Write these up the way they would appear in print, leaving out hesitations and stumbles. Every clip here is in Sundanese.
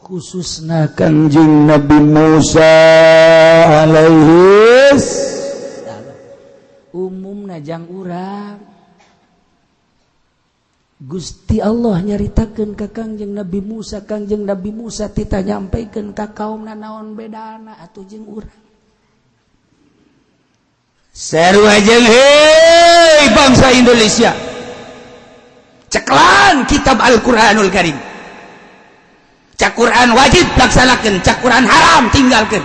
khususna Kangjeng Nabi Musa alaihi umum najang urang Gusti Allah nyaritakeun ka Kangjeng Nabi Musa tita nyampaikeun ka kaumna naon bedana atuh jeung urang sarua jeung hei bangsa Indonesia ceklan kitab Al-Qur'anul Karim cak Quran wajib laksanakeun, cak Quran haram tinggalkeun,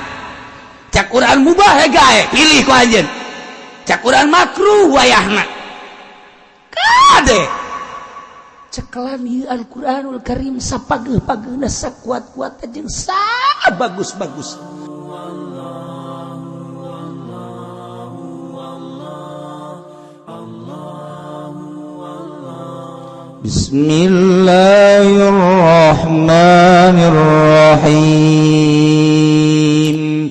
cak Quran mubah gae pilih ku anjeun, cak Quran makruh wayahna kade cekelan ieu Al-Qur'anul Karim sapageuh-pageuna sakuat-kuatna jeung sabagus-bagus. Bismillahirrahmanirrahim.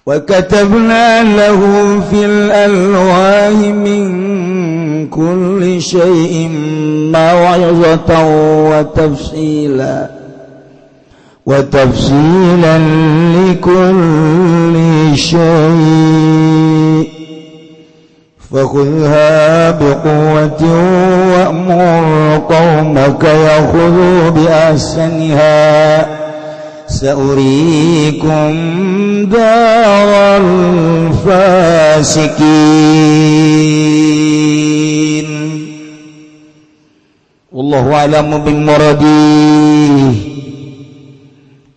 Wa katabna lahu fil alwahi min kulli syai'in maw'izatan wa tafsila وتفصيلا لكل شيء فخذها بقوة وأمر قومك يأخذوا بأحسنها سأريكم دار الفاسقين والله أعلم بالمراد.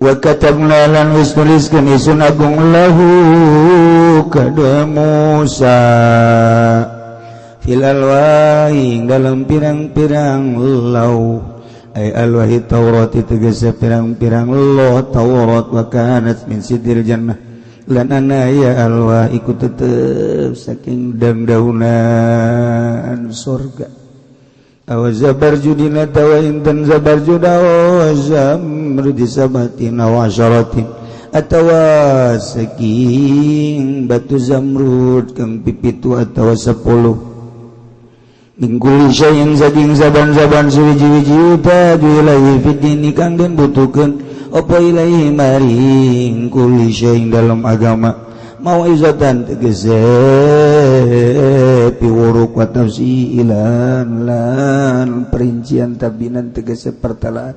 Wa katabna lan wis nuliskeun isun agung lahu kada Musa fil alwahi dalam pirang-pirang law ay alwahi Taurat tegese pirang-pirang law Taurat wa kanat min sidril jannah lan ana ya alwahi ku tetep saking daun-daunan surga Zabarjudina tawa intan zabarjuda zamr disabatin awasyaratin atawa saking batu zamrud kang pipitu atawa 10 mingkuli syai'in saking zaban-zaban suwiji-wiji utadu ilaihi fiddini kang den butuhkeun apa ilaihi maring kuli syai'in dalam agama mau'izatan tegese piwuruk wa tafsilan lan perincian tabinan tegese pertalaan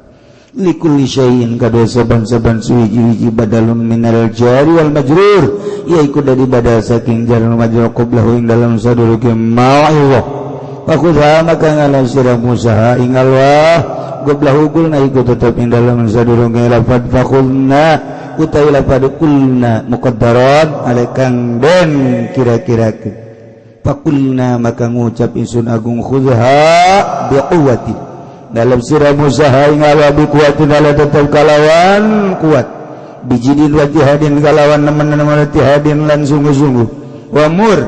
likulli syai'in kadua saban-saban suwiji-wiji badalun minal jari wal majrur yaiku dari badal saking jalan majrur qablahu ing dalam sadulukeun mau'izah fakudha maka ngalam sira Musa ing Allah qablahu qulna iku tetep ing dalam sadulukeun lafad fakhudna utawi lapad kulna muqaddarat alekang den kira-kirakeun fakulna maka ngucap insun agung khudha biquwati dalam sirah Musa ing ala biquwati dalam tetap kalawan kuat bijidin wa jihadin kalawan nemen-nemen jihadin lan sungguh-sungguh wa mur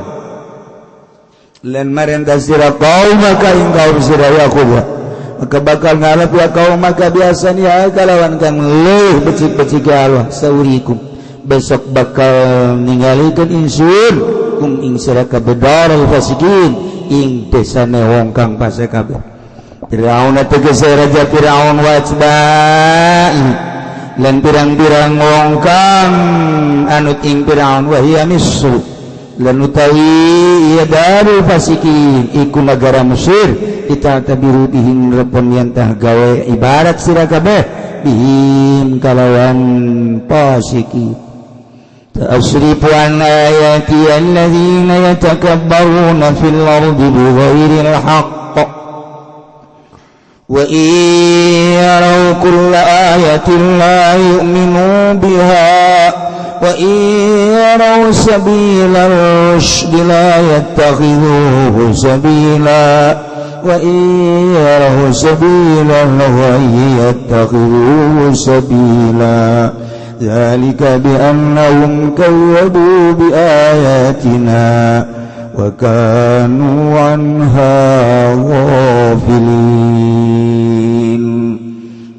lan marentah sirah kaum maka ing kaum sirah Yakub maka bakal ngalap ya kaum maka biasanya kalawan kang leuh becik-becik Allah saurikum besok bakal ningalikeun insun kum ing sira kabeh darul fasikin ing desane wong kang fase kabeh Firaun tegese raja Firaun wajbai lan pirang-pirang wong kang anut ing Firaun wa hiya Misr lan utawi ya darul fasikin iku negara Mesir kita tabiru bihim repon yantah gawe ibarat sira kabeh bihim kalawan pasiki ta'asrifu an ayati alladhina yatakabbaruna fil ardi bighairil haqq wa iyaraw kulla ayatin la yu'minu biha wa iyaraw sabila rushd la yattakhidhuhu sabila وَإِنْ يَرَوْا سَبِيلَ الْغَيِّ يَتَّخِذُوهُ سَبِيلًا ذَلِكَ بِأَنَّهُمْ كَذَّبُوا بِآيَاتِنَا وَكَانُوا عَنْهَا غَافِلِينَ.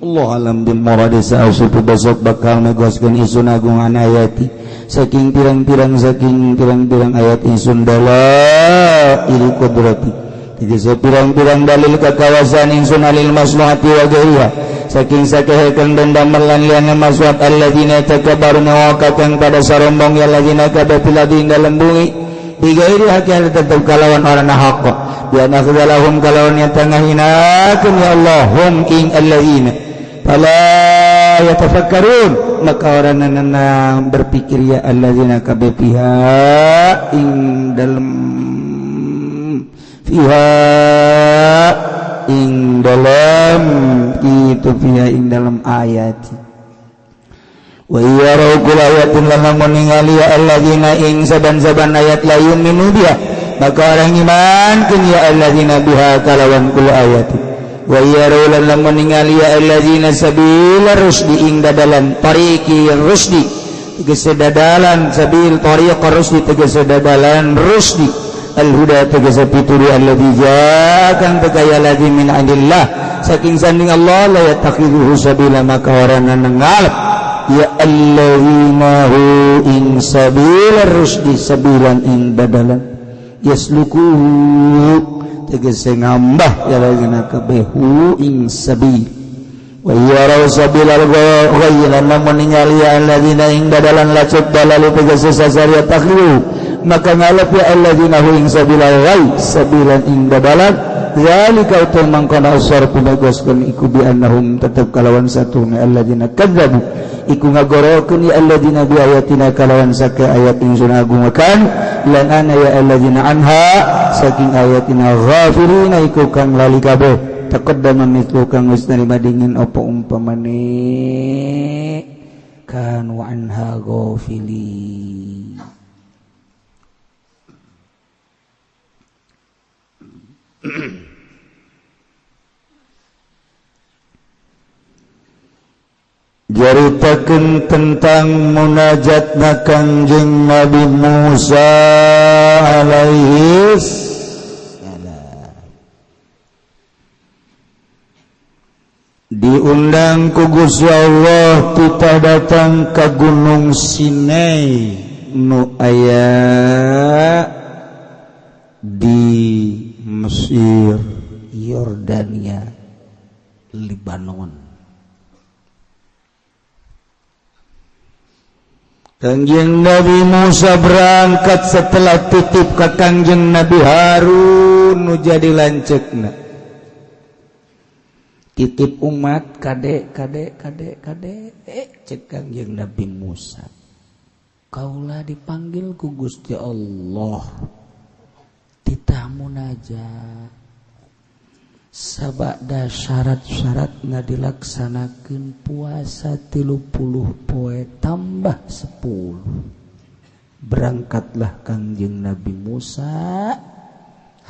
Allah alam bil murad sausutu besok bakal megoskeun isun agungan ayati saking pirang-pirang ayat isun dala il qudrati pirang-pirang dalil kekawasan ingsun alil maslahati wa ghairiha saking sakehekeun dan damelan liana maslahat alladzina takabbaruna wa kakang pada sarombong ya alladzina kabatiladi dalam bumi bighairi haqqin tetep kalawan orana haqq bi anna khudalahum kalawan yang tengah hinakeun ya Allah hum ing alladzina fala yatafakkarun maka orangna berpikir ya alladzina kabapiha ing dalam fiha ing dalam itu fiha ing dalam ayat wa yarau kul ayatin lamun ningali alladzina ing saban-saban ayat la yu'minu biha maka orang iman kun ya alladzina biha kalawan kul ayat wa yarau lamun ningali alladzina sabila rusdi ing dadalan tariqi rusdi tegese dadalan sabil tariq rusdi tegese dadalan rusdi al-huda tegese pituri alladzi ja'akan tegaya ladzi min indillah saking sanding Allah la yattakhidhu sabila maka orangna ngalap ya alladzina hu in sabila rusdi sabilan ing badalan yasluku tegese ngambah ya ladzina kabehu ing sabil wa yarau sabilal ghayran lamun ningali alladzina ing badalan lacuk dalalu tegese sasaria takhlu maka ngalap ya alladzina hu ing sabilal ghay sabilan ing badalan zalika utul mangkana usar pinagoskeun iku bi annahum tetep kalawan satuna alladzina kadzabu iku ngagorokeun ya alladzina bi ayatina kalawan sake ayat ingsun agungaken lan ana ya alladzina anha saking ayatina ghafilina iku kang lali kabeh taqaddama mithlu kang wis narima dingin apa umpamane kan wa anha ghafilin jaritakeun tentang munajatna Kangjeng Nabi Musa alaihi salam diundang ku Gusti Allah kita datang ke Gunung Sinai nu aya di Mesir, Yordania, Lebanon. Kangjeng Nabi Musa berangkat setelah titip ke Kangjeng Nabi Harun nu jadi lanceukna. Titip umat kade cek Kangjeng Nabi Musa. Kaulah dipanggil ku Gusti Allah. Titah munajat sabada syarat-syarat ngadilaksanakeun puasa 30 poe tambah 10 berangkatlah Kangjeng Nabi Musa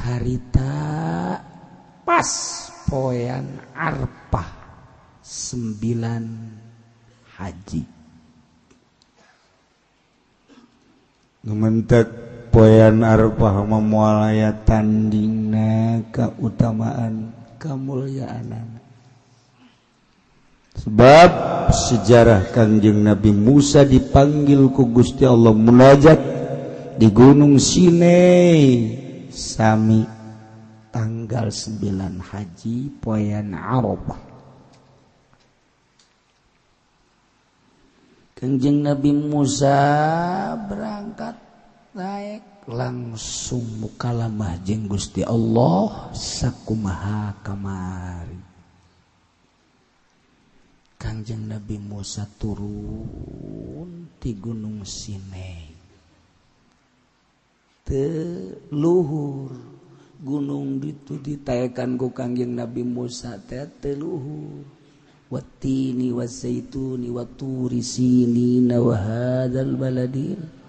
harita pas poean Arfah 9 haji numentek poean Arfah memual aya tandingna keutamaan kemuliaan sebab sejarah Kangjeng Nabi Musa dipanggil ku Gusti Allah munajat di Gunung Sinai sami tanggal 9 haji poean Arfah. Kangjeng Nabi Musa berangkat naik langsung mukalamah jeung Gusti Allah sakumaha kamari. Kangjeng Nabi Musa turun di Gunung Sinai teu luhur gunung itu ditaekan ku Kangjeng Nabi Musa teh teu luhur wattini wazaituni waturi sinina wa hadzal baladil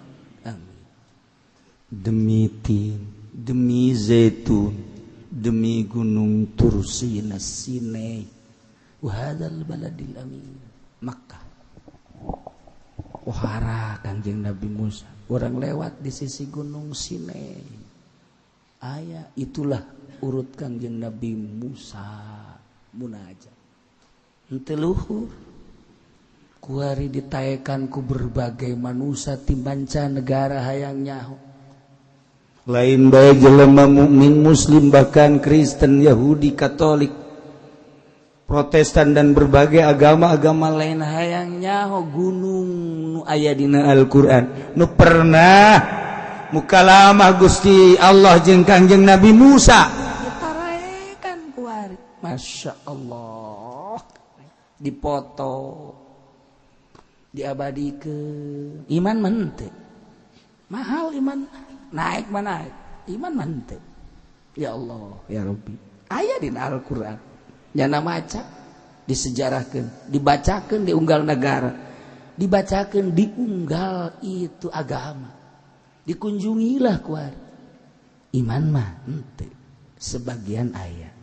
demi tin, demi zaitun, demi gunung Tursina Sinai, wahadal baladil amin, Makkah. Wahara Kangjeng Nabi Musa, orang lewat di sisi gunung Sinai. Ayah itulah urut Kangjeng Nabi Musa munajat. Henteu luhur. Kuari ditaekan ku berbagai manusia timbanca negara hayang nyaho. lain bae jelema mukmin muslim bahkan Kristen Yahudi Katolik Protestan dan berbagai agama-agama lain hayang nyaho gunung nu aya dina Al-Qur'an nu pernah mukalamah Gusti Allah jeung Kangjeng Nabi Musa ditaraekan kuari Masya Allah dipoto diabadikeun iman mente mahal iman naik mana iman mente ya Allah ya Rabbi aya dina Al-Qur'an nyana maca disejarahkeun dibacakeun di unggal negara dibacakeun di unggal itu agama dikunjungilah kuari iman mah henteu sebagian aya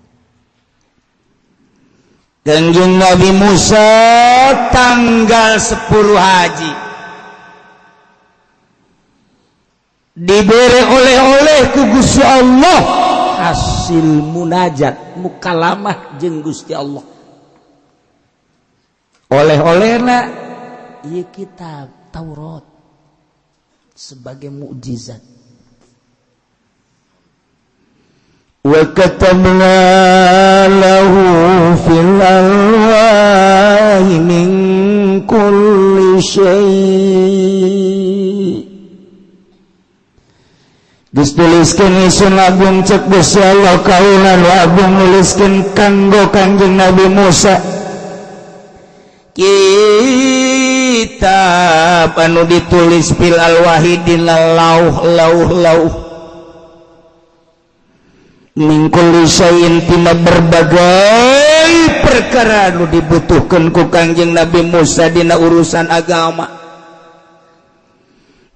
Kangjeng Nabi Musa tanggal 10 haji diberi oleh-oleh ku Gusti Allah hasil munajat mukalamah jeung Gusti Allah oleh-olehna ieu kitab Taurat sebagai mukjizat wa katabna lahu fil alwahi min kulli syai' dituliskeun isun agung cek Gusti Allah kaulan wa agung nuliskeun kanggo Kangjeng Nabi Musa kitab anu ditulis fil alwahi dina lauh min kulli syai'in tina berbagai perkara anu dibutuhkeun ku Kangjeng Nabi Musa dina urusan agama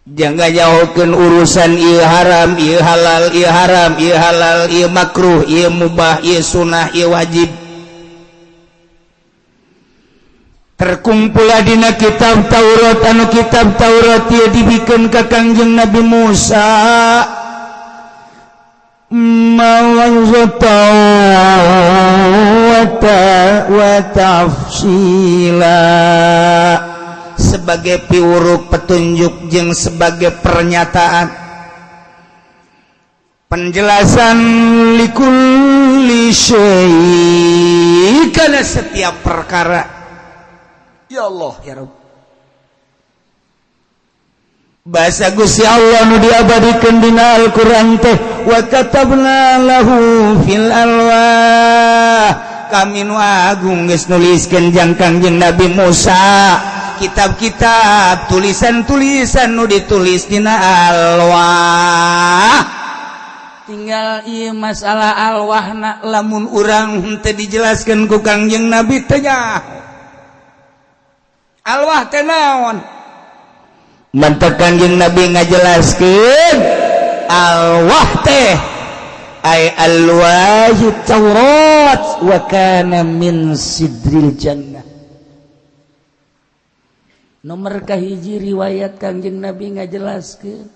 jangan jauhkeun urusan ieu haram ieu halal ieu haram ieu halal ieu makruh ieu mubah ieu sunnah ieu wajib terkumpul dina kitab Taurat anu kitab Taurat ieu dibikeun ka Kangjeng Nabi Musa mawazata wa tafsila sebagai piuruk petunjuk jeung sebagai pernyataan penjelasan likulli syai' kana setiap perkara ya Allah ya Rabb bahasa Gusti Allah nu diabadikeun dina Al-Qur'an teh wa katabna lahu fil alwah kami nu agung geus nuliskeun jang Kangjeng Nabi Musa kitab-kitab tulisan-tulisan nu ditulis dina alwah tinggal ieu masalah alwahna lamun urang henteu dijelaskeun ku Kangjeng Nabi teh nya alwah teh naon mantep Kangjeng Nabi ngajelaskeun alwah teh ay alwahi Taurat wa kana min sidril jannah nomor kahiji riwayat Kangjeng Nabi ngajelaskeun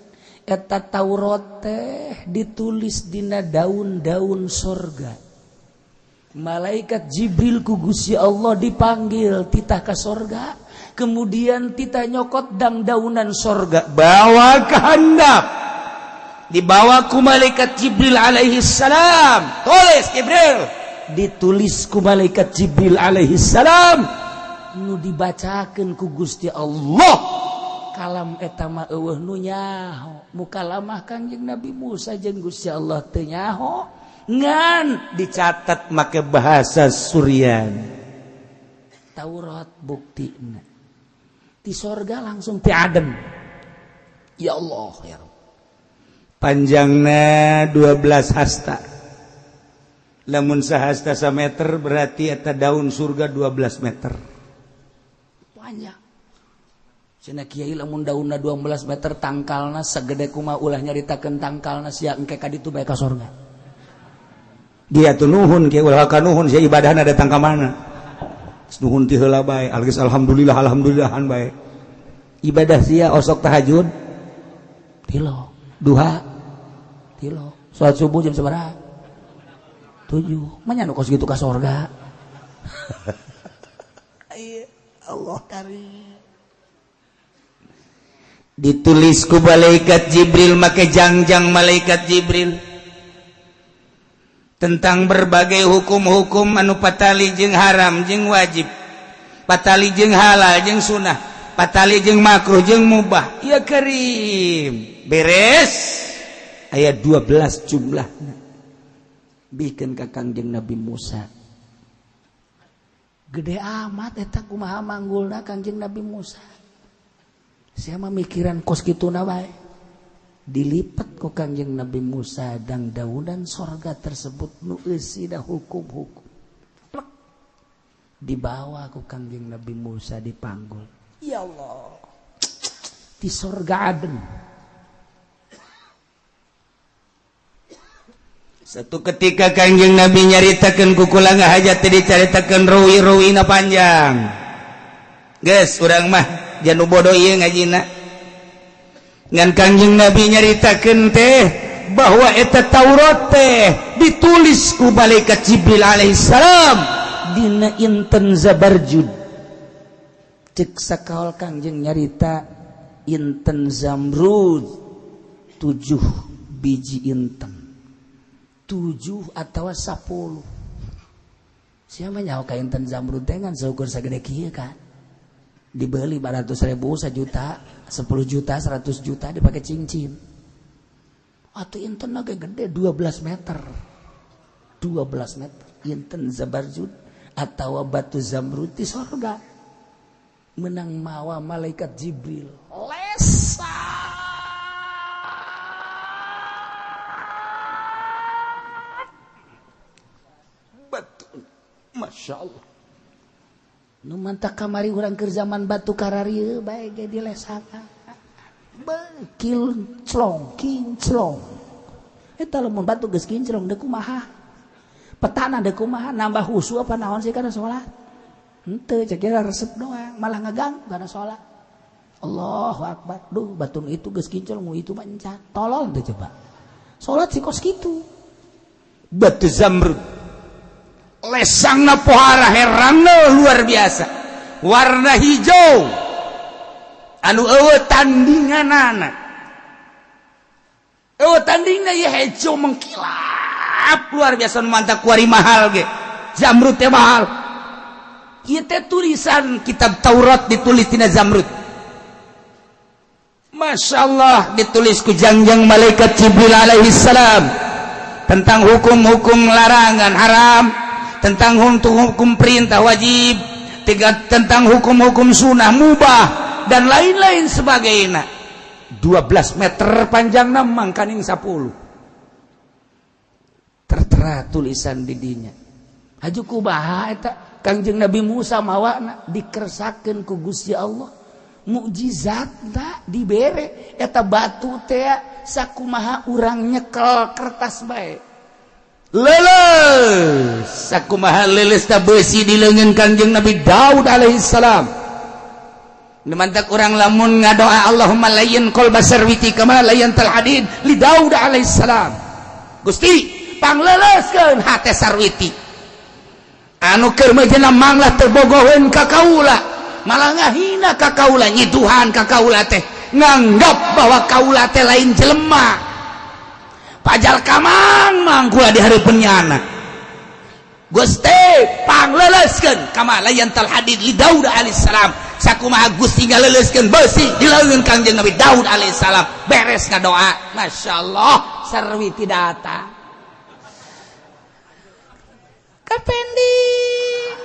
eta Taurat teh ditulis dina daun-daun sorga malaikat Jibril ku Gusti Allah dipanggil titah ka sorga kemudian titah nyokot daunan sorga bawa ke handap dibawa ku malaikat Jibril alaihi salam tulis Jibril ditulis ku malaikat Jibril alaihi salam nu dibacakeun ku Gusti Allah kalam eta mah eueuh nu nyaho mukalamah Kangjeng Nabi Musa jeung Gusti Allah teu nyaho ngan dicatat make bahasa Suryani Taurat buktina di sorga langsung ti adem ya Allah ya Rabb panjangna 12 hasta lamun sahasta sameter berarti eta daun surga 12 meter panjang cenah kiai lamun daunna 12 meter tangkalna sagede kumaha ulah nyaritakeun tangkalna sia engke ka ditu bae ka sorga dia tuh nuhun kiai ulah ka nuhun sia ibadahna datang ka mana nuhun ti heula bae algeus alhamdulillahan bae ibadah sia osok tahajud tilo duha tilo salat subuh jam sabaraha 7 manya nu kos kitu ka sorga Allah karim ditulis ku malaikat Jibril make jangjang malaikat Jibril tentang berbagai hukum-hukum anu patali jeung haram jeung wajib, patali jeung halal jeung sunah, patali jeung makruh jeung mubah. Ya Karim, beres aya 12 jumlahna. Bikin ka Kangjeng Nabi Musa. Gede amat eta kumaha manggulna Kangjeng Nabi Musa. Saya memikiran kos kituna wae. Dilipat ku Kangjeng Nabi Musa dan daunan sorga tersebut nu eusina hukum-hukum. Plek. Dibawa ku Kangjeng Nabi Musa dipanggul. Ya Allah. Di sorga Aden. Satu ketika Kangjeng Nabi nyaritakeun ku kula ngahajat dicaritakeun rawi-rawina panjang. Geus urang mah janu bodoh ieu ngajina. Ngan Kangjeng Nabi nyaritakeun teh bahwa eta Taurat teh ditulis ku malaikat Jibril alaihi salam dina inten Zabarjud. Cek sakaol Kangjeng nyarita inten Zamrud 7 biji inten. 7 atau 10. Siapa nyawa ka inten Zamrud teh ngan seukur sagede kieu kan. Dibeli 400.000, 1 juta, 10 juta, 100 juta dipakai cincin. Atuh inten ge gede 12 meter. 12 meter. Inten Zabarjud atau batu Zamrud di surga. Menang mawa malaikat Jibril. Lesa. Batu. Masya Allah. Nu mantap kamari urang keur zaman batu kararieu bae ge dilesakan. Bekil clong kinclong. Eta lamun batu geus kinclong deuk kumaha? Petana deuk kumaha? Nambah husu apa naon sih kana salat? Henteu cek resep doang, malah ngeganggu kana salat. Allahu Akbar. Duh, batu itu geus kinclong itu mah encan. Tolol teh coba. Salat si kos kitu. Batu Zamrud. Lesangna pohara heranna luar biasa, warna hijau anu eueuh tandinganana, eueuh tandingna ieu hijau mengkilap luar biasa, mantap kuari mahal ge. Zamrud teh mahal. Ieu teh tulisan kitab Taurat ditulis tina Zamrud. Masya Allah, ditulis ku jangjang malaikat Jibril alaihi salam tentang hukum-hukum larangan haram, tentang hukum perintah wajib, tentang hukum-hukum sunnah mubah dan lain-lain sebagainya. 12 meter panjangna mangkaning 10. Tertera tulisan di dinya. Haju kubaha eta Kangjeng Nabi Musa mawana dikersakeun ku Gusti Allah. Mukjizatna dibere eta batu teh sakumaha urang nyekel kertas bae. Leles sakumaha leles ta beusi di leungeun Kangjeng Nabi Daud alaihi salam. Nemantak urang lamun ngadoa Allahumma layyin qalba sarwiti kama layyantal hadid li Daud alaihi salam. Gusti pangleleskeun hate sarwiti anu keur meujana manglah terbogoheun ka kaula, malah ngahina ka kaula, nyiduhan ka kaula teh nganggap bahwa kaula teh lain jelema. Pajal kamang mangkula di hari penyana. Gusti pangleleskeun kama layantal hadid li Daud alaihi salam. Sakumaha Gusti ngaleleskeun beusi di leungeun Kangjeng Nabi Daud alaihi salam. Beres ngadoa. Masyaallah sarwiti datang. Kapending.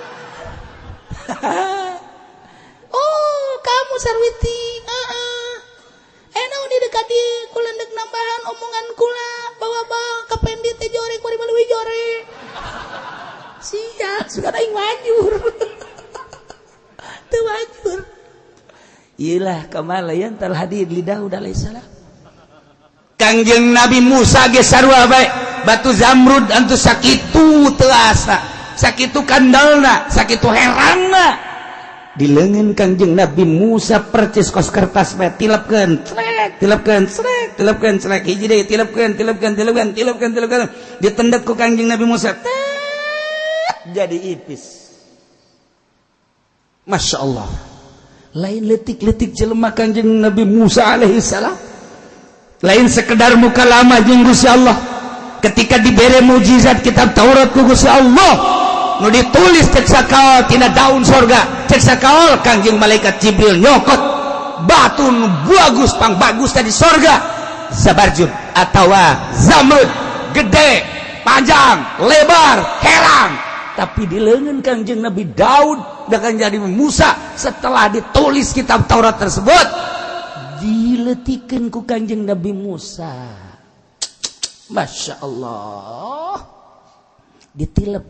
Oh, kamu sarwiti. Naon di dekat dieu kula deuk nambahan omongan kula bawa-bawa kapendit teh jore kuari baleuwi jore. Sia, sudah aing wajur. Teu wajur. Iyalah kamalayan tal hadid li Daud alaihi salam. Kangjeng Nabi Musa ge sarua bae batu Zamrud antu sakitu teu asa, sakitu kandalna, sakitu herangna. Di leungeun Kangjeng Nabi Musa percis kos kertas bae tilepkeun, tilepkeun, hiji deui tilepkeun, ditendek ku Kangjeng Nabi Musa. Jadi ipis. Masya Allah. lain letik-letik jelema Kanjeng Nabi Musa alaihi salam, lain sekedar muka lama jeung Gusti Allah ketika dibere mukjizat kitab Taurat ku Gusti Allah nu ditulis cek sakaol tina daun sorga, cek sakaol Kanjeng malaikat Jibril nyokot batu nu bagus pang bagus tadi sorga sabarjun atawa zamrud gede panjang lebar herang, tapi di leungeun Kanjeng Nabi Daud dan jadi Musa setelah ditulis kitab Taurat tersebut diletikeun ku Kanjeng Nabi Musa. Masya Allah, ditilap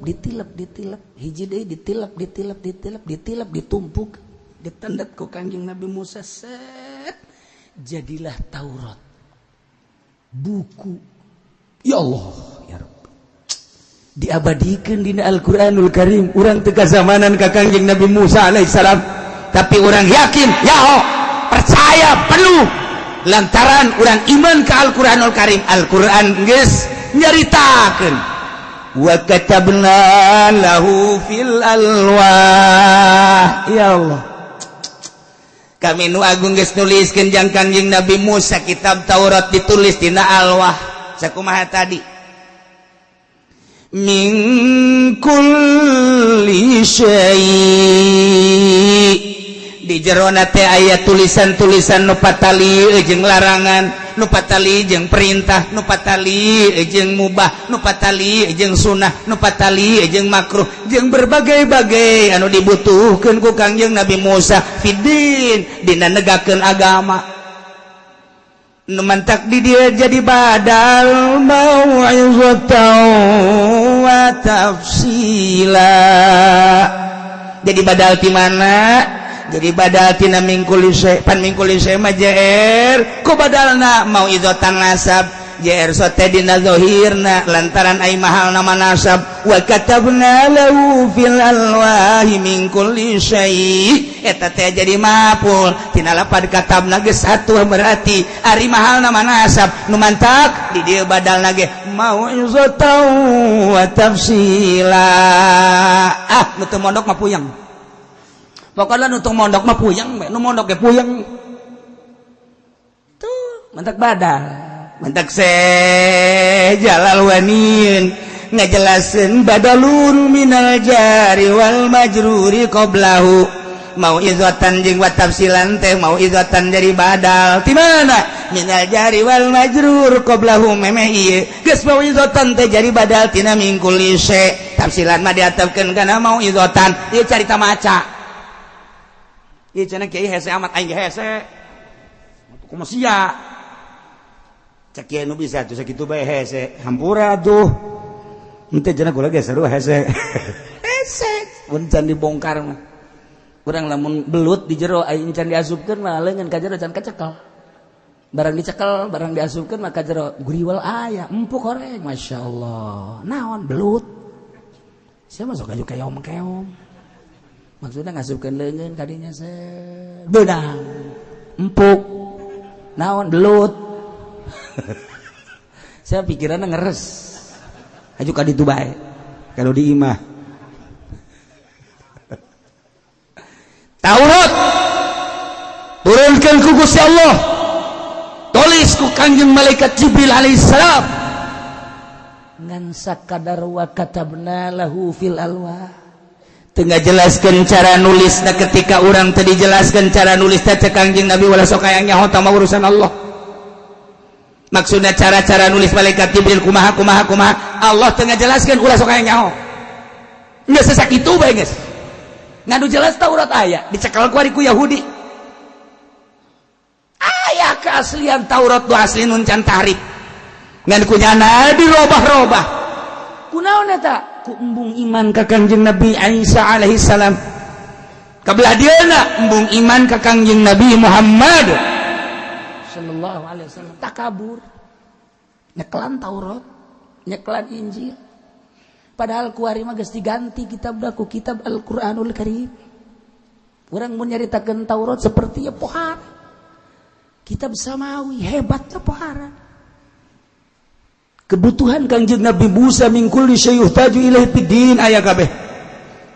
hiji deui ditilap ditumpuk ditandat ku Kanjeng Nabi Musa, set jadilah Taurat, buku ya Allah ya Rabb, diabadikan dina Al-Quranul Karim. Urang teu kazamanan ka Kanjeng Nabi Musa alaihissalam, tapi urang yakin ya Allah, percaya penuh lantaran urang iman ka Al-Quranul Karim. Al-Quran geus nyaritakeun wa katabna lahu fil alwah, ya Allah kami nu agung geus nuliskeun jang Kanjeng Nabi Musa kitab Taurat ditulis dina alwah. Sakumaha tadi? Min kulli syai', di jerona teh aya tulisan-tulisan nu patali jeung larangan, nu patali jeung perintah, nu patali jeung mubah, nu patali jeung sunah, nu patali jeung makruh, jeung berbagai-bagai anu dibutuhkeun ku Kanjeng Nabi Musa fiddin dina negakeun agama. Nu mantak di dia jadi badal mau'izatan wa tafsila. Jadi badal di mana? Jadi badal tina mingkul syai', pan mingkul syai' mah JR, ku badalna mau'izatan nasab. JR sote dina zahirna lantaran ai mahal nama nasab. Wa katabna lahu fil alwahi min kulli syai', eta teh jadi maful tina lapad katabna geus atuh berarti ari mahal nama nasab. Nu mantak di dieu badalna ge mau'izatan wa tafsila. Nu teu mondok mah puyeng, pokoknya nu teu mondok mah puyeng, nu mondok ge puyeng tuh mantak badal. Mantak Jalal Wanin ngajelaseun badalun minal jari wal majruri qablahu. Mau'izatan jeung wa tafsilan teh mau'izatan dari badal ti mana? Minal jari wal majrur qablahu memeh ieu geus mau'izatan teh jadi badal tina min kulli syai'. Tafsilan mah diatepkeun kana mau'izatan ieu carita maca. Ieu cenah kiai hese amat aing hese. Kumaha sia? Cak nu bisa tuh sakitu bae hese hampura tuh henteu cenah kula ge seru hese hese mun can dibongkar mah urang lamun belut di jero aing can diasupkeun mah leungeun ka jero can kacekel, barang dicekel barang diasupkeun mah ka jero guriwal aya empuk horeng. masyaallah naon belut sia masuk aju keong-keong maksudna ngasupkeun leungeun ka dinya se beudang empuk naon belut. Saya pikirannya ngeres aju ka ditu bae kalau di imah. Taurat turunkeun ku Gusti Allah, tulis ku Kanjeng malaikat Jibril alaihissalam ngan sakadar wa katabna lahu fil alwah. Teu ngajelaskeun cara nulisna ketika urang teu dijelaskeun cara nulis teh Kanjeng Nabi wala sok aya nyaho tah urusan Allah. Maksudnya cara-cara nulis malaikat Jibril kumaha Allah tengah jelaskan ulah sok aya nyaho geus sakitu bae geus ngadu jelas Taurat aya dicekal ku ari ku Yahudi aya keaslian Taurat tu asli nun can tahrif ngan kunyana dirobah-robah kunaon eta ku embung iman ka Kanjeng Nabi Isa alaihi salam kabelah dieuna embung iman ka Kanjeng Nabi Muhammad sallallahu alaihi wasallam. Takabur nyeklan Taurat nyeklan Injil padahal kuari mah geus diganti kitab ku kitab Al-Qur'anul Karim. Urang mun nyaritakeun Taurat seperti ya pohara kitab samawi hebatnya pohara. Kebutuhan Kanjeng Nabi Musa min kulli syai' yuhtaju ilaihi fid din aya kabeh.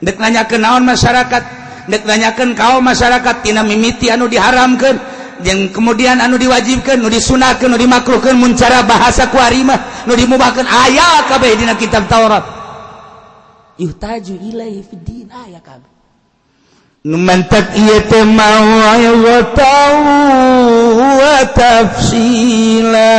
Dek nanyakeun naon masyarakat dek nanyakeun kaum masyarakat tina mimiti anu diharamkeun jeung kemudian anu diwajibkeun nu disunahkeun nu dimakruhkeun mun cara bahasa ku ari mah nu dimubahkeun aya kabeh dina kitab Taurat yuhtaju ilaihi fid din aya kabeh nu mantak ieu teh mau wa tafsila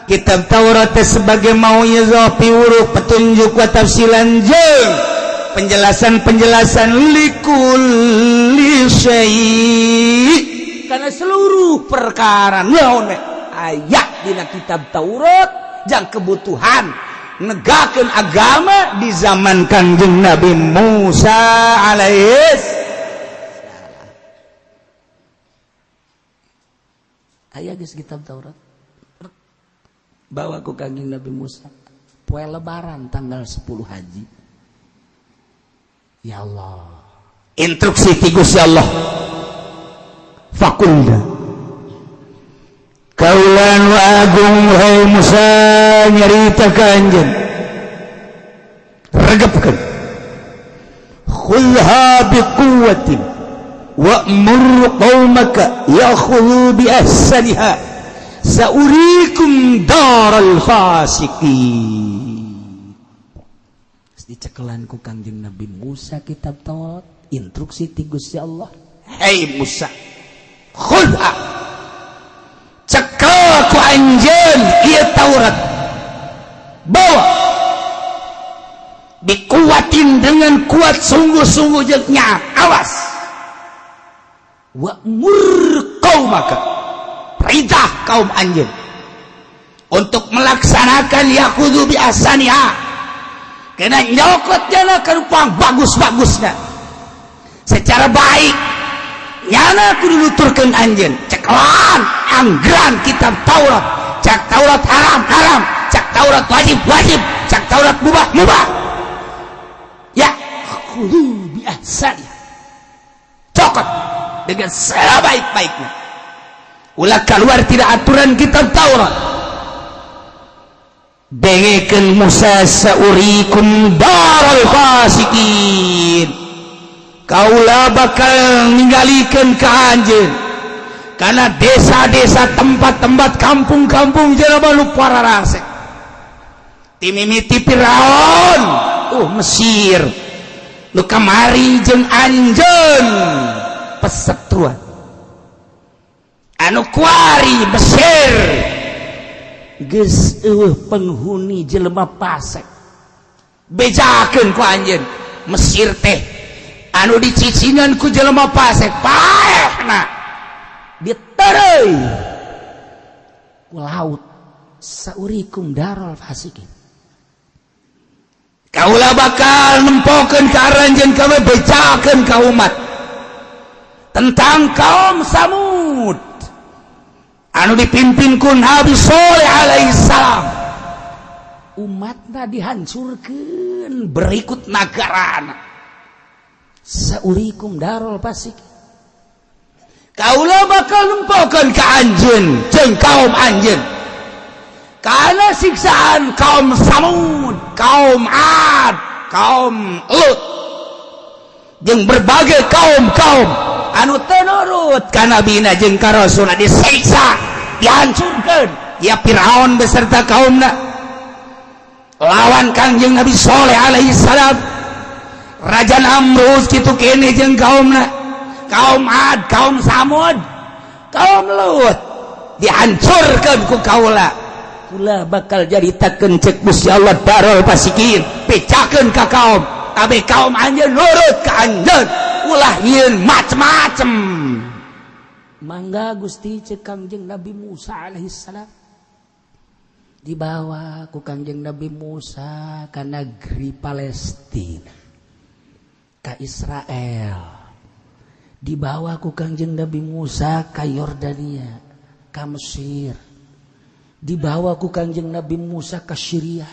kitab Taurat sebagai mau yazafi uruk petunjuk wa tafsilan jeung penjelasan-penjelasan likulli syai' karena seluruh perkara naon aya dina kitab Taurat jeung kebutuhan negakeun agama di zaman Kangjeng Nabi Musa alaihis aya geus kitab Taurat bawa ku Kangjeng Nabi Musa poe lebaran tanggal 10 haji ya Allah instruksi ti Gusti Allah fakulda kaulan wa agung wahai Musa nyarita ka anjeun regepkeun khulha biquwwatin wa'mur qaumaka ya'khudhu bi ahsaniha saurikum daral fasiqin dicekelan ku Kangjeng Nabi Musa kitab Taurat instruksi ti Gusti Allah hei Musa khudha cekel ku anjeun ieu Taurat bawa dikuatin dengan kuat sungguh-sungguh jeung nyaat awas wa mur qaumaka perintah kaum anjeun untuk melaksanakan yakhudhu bi ahsaniha kena nyokot jana kerupang bagus-bagusna secara baik nyana kudu nuturkeun anjeun cekelan anggeran kitab Taurat cak Taurat haram cak Taurat wajib cak Taurat mubah ya kudu bi ahsani cokot dengan sebaik-baiknya ulah keluar tidak aturan kitab Taurat dengekeun Musa saurikum daral fasiqin kaula bakal ninggalikeun ka anjeun kana desa-desa tempat-tempat kampung-kampung jelema nu pararase ti mimiti Firaun Mesir nu kamari jeung anjeun pesetruan anu kuari Mesir geus penghuni jelema fasik bejakeun ku anjeun Mesir teh anu dicicingan ku jelema fasik paehna ditereuy ku laut saurikum daral fasikin kaula bakal nempokeun ka aranjeun kabeh bejakeun ka umat tentang kaum Samud anu dipimpin ku Nabi Saleh alaihi salam umatna dihancurkeun berikut nagarana saurikum darul fasik kaula bakal nempokeun ka anjeun jeung kaum anjeun kana siksaan kaum Samud kaum Ad kaum Lut jeung berbagai kaum-kaum anu teu nurut ka nabina jeung ka rasulna disiksa dihancurkeun ya Firaun beserta kaumna lawan Kangjeng Nabi Saleh alaihi salam Raja Namrud kitu kene jeung kaumna kaum Ad kaum Samud kaum Lut dihancurkeun ku kaula kula bakal jaritakeun cek Gusti Allah darul fasikin pecakeun ka kaum kabeh kaum anjeun nurut ka anjeun ulah nyieun macem-macem mangga Gusti cek Kangjeng Nabi Musa alaihi salam dibawa ku Kangjeng Nabi Musa ka negeri Palestina ka Israel dibawa ku Kangjeng Nabi Musa ka Yordania ka Mesir dibawa ku Kangjeng Nabi Musa ka Syria